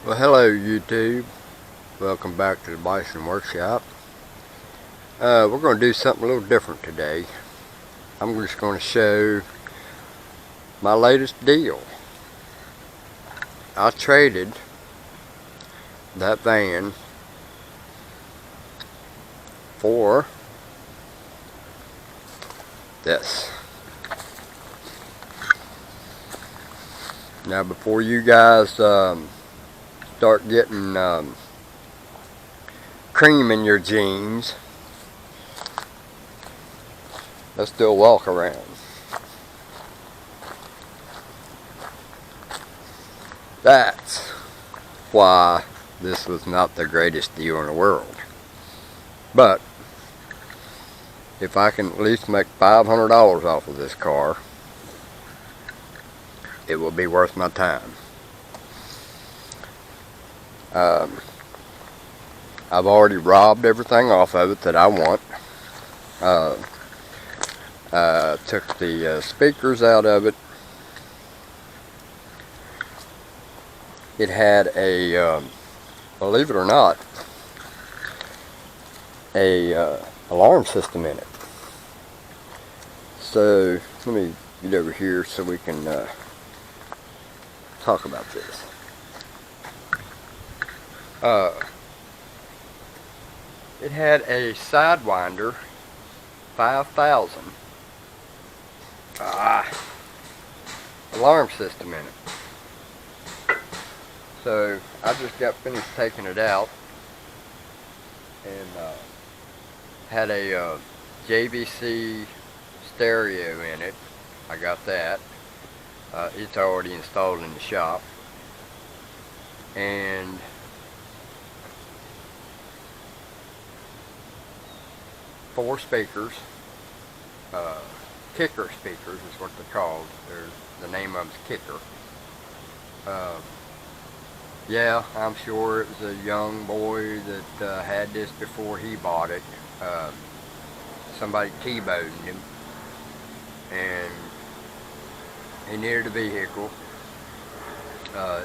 Well, hello YouTube. Welcome back to the Bison Workshop. We're going to do something a little different today. I'm just going to show my latest deal. I traded that van for this. Now, before you guys start getting cream in your jeans, let's do a walk around. That's why this was not the greatest deal in the world. But if I can at least make $500 off of this car, it will be worth my time. I've already robbed everything off of it that I want. Took the speakers out of it. It had a, believe it or not, a alarm system in it. So let me get over here so we can talk about this. It had a Sidewinder 5000 alarm system in it. So I just got finished taking it out, and had a JVC stereo in it. I got that. It's already installed in the shop. And four speakers, kicker speakers is what they're called. The name of them's Kicker. Yeah, I'm sure it was a young boy that had this before he bought it. Somebody T-boned him, and he needed a vehicle.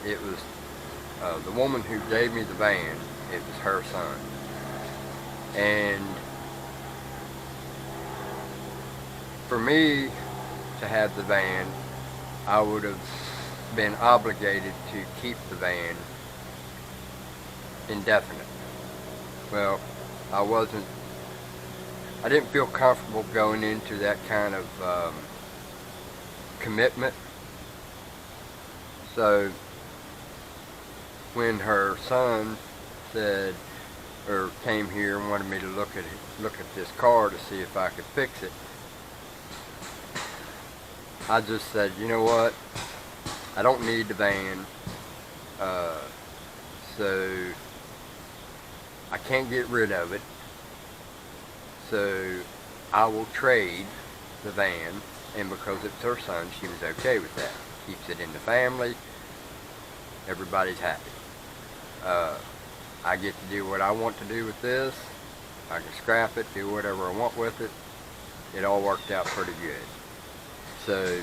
It was the woman who gave me the van. It was her son, and for me to have the van, I would have been obligated to keep the van indefinite. Well, I didn't feel comfortable going into that kind of commitment. So when her son said, or came here and wanted me to look at this car to see if I could fix it, I just said, you know what, I don't need the van, so I can't get rid of it, so I will trade the van. And because it's her son, she was okay with that. Keeps it in the family, everybody's happy. I get to do what I want to do with this. I can scrap it, do whatever I want with it. It all worked out pretty good. So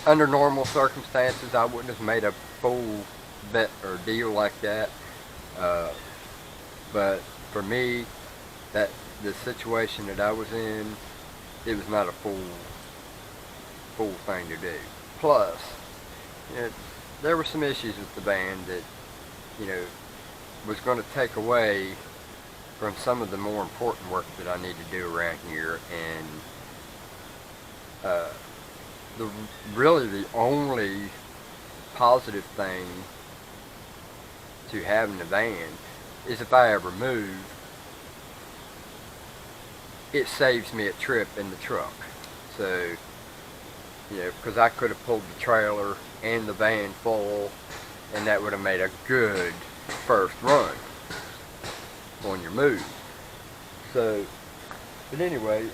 under normal circumstances, I wouldn't have made a full bet or deal like that. But for me, the situation that I was in, it was not a full thing to do. Plus, there were some issues with the van that, was going to take away from some of the more important work that I need to do around here. And really the only positive thing to having the van is if I ever move, it saves me a trip in the truck. So, because I could have pulled the trailer and the van full, and that would have made a good first run on your move. So, but anyway,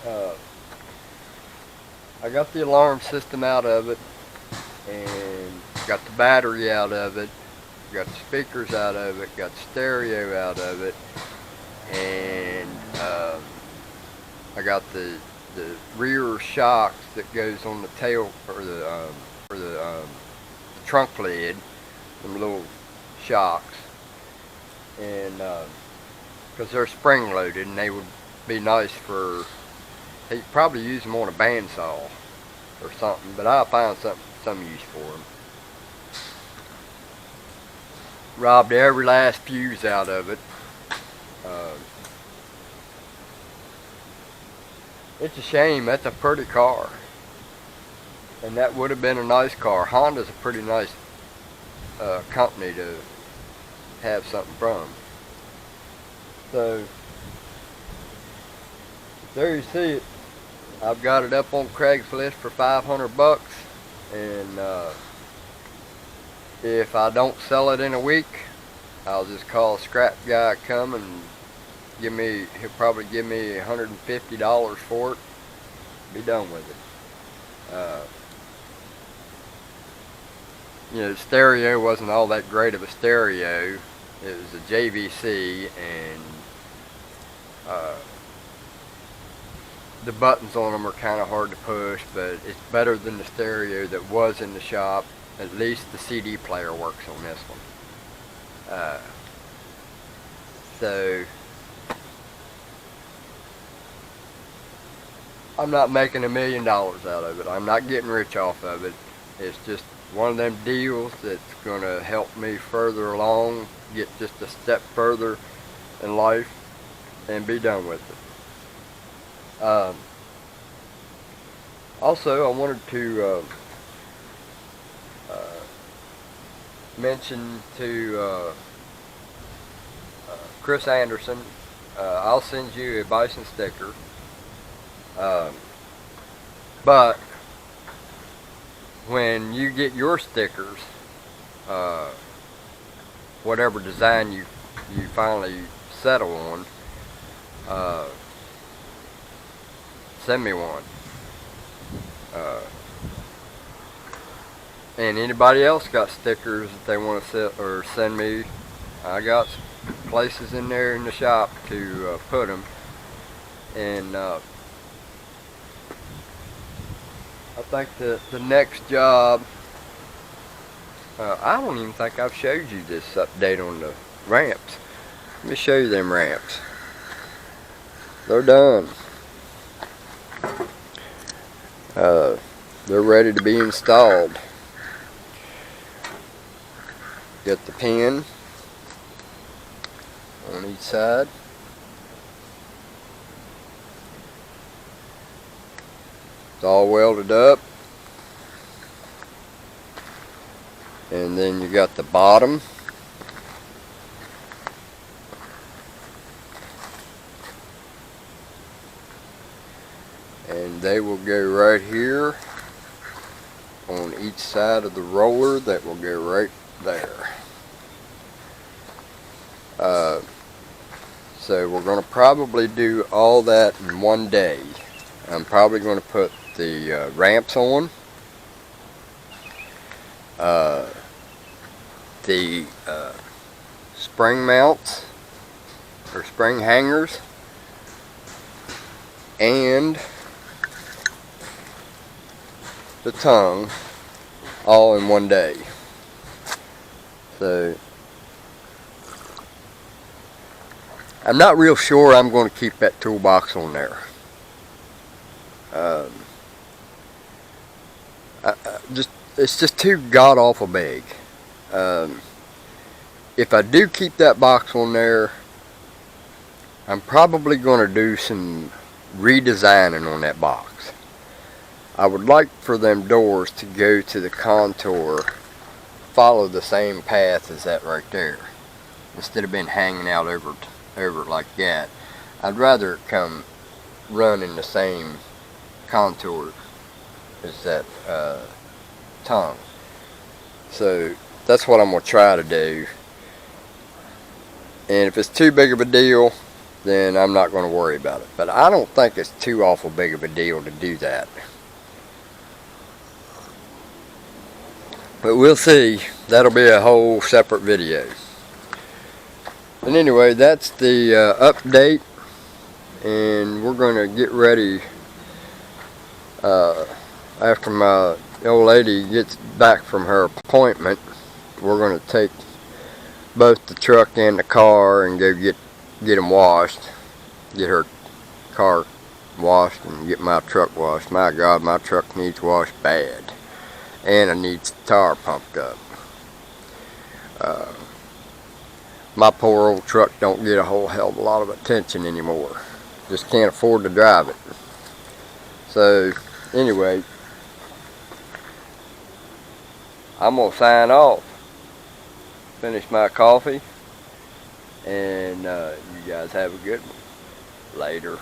I got the alarm system out of it, and got the battery out of it, got the speakers out of it, got the stereo out of it, and I got the rear shocks that goes on the tail, or the trunk lid, them little shocks, and because they're spring loaded, and they would be nice for, he'd probably use them on a bandsaw or something, but I'll find some use for them. Robbed every last fuse out of it. It's a shame. That's a pretty car, and that would have been a nice car. Honda's a pretty nice company to have something from. So there you see it. I've got it up on Craigslist for $500, and if I don't sell it in a week, I'll just call a scrap guy, come and he'll probably give me $150 for it. Be done with it. You know, the stereo wasn't all that great of a stereo. It was a JVC, and the buttons on them are kind of hard to push, but it's better than the stereo that was in the shop. At least the CD player works on this one. So I'm not making $1 million out of it. I'm not getting rich off of it. It's just one of them deals that's going to help me further along, get just a step further in life, and be done with it. Also, I wanted to mention to Chris Anderson, I'll send you a Bison sticker, but when you get your stickers, whatever design you finally settle on, send me one. And anybody else got stickers that they want to send me, I got places in there in the shop to put them. And I think the next job, I don't even think I've showed you this update on the ramps. Let me show you them ramps. They're done. They're ready to be installed. Get the pin on each side. It's all welded up. And then you got the bottom. And they will go right here on each side of the roller. That will go right there. So we're going to probably do all that in one day. I'm probably going to put the ramps on, the spring mounts or spring hangers, and the tongue, all in one day. So I'm not real sure I'm going to keep that toolbox on there. It's just too god awful big. If I do keep that box on there, I'm probably going to do some redesigning on that box. I would like for them doors to go to the contour, follow the same path as that right there, instead of being hanging out over like that. I'd rather it come run in the same contour as that tongue. So that's what I'm going to try to do. And if it's too big of a deal, then I'm not going to worry about it. But I don't think it's too awful big of a deal to do that. But we'll see. That'll be a whole separate video. And anyway, that's the update. And we're going to get ready after the old lady gets back from her appointment, we're going to take both the truck and the car and go get them washed. Get her car washed and get my truck washed. My God, my truck needs washed bad. And it needs the tar pumped up. My poor old truck don't get a whole hell of a lot of attention anymore. Just can't afford to drive it. So, anyway, I'm going to sign off. Finish my coffee. And you guys have a good one. Later.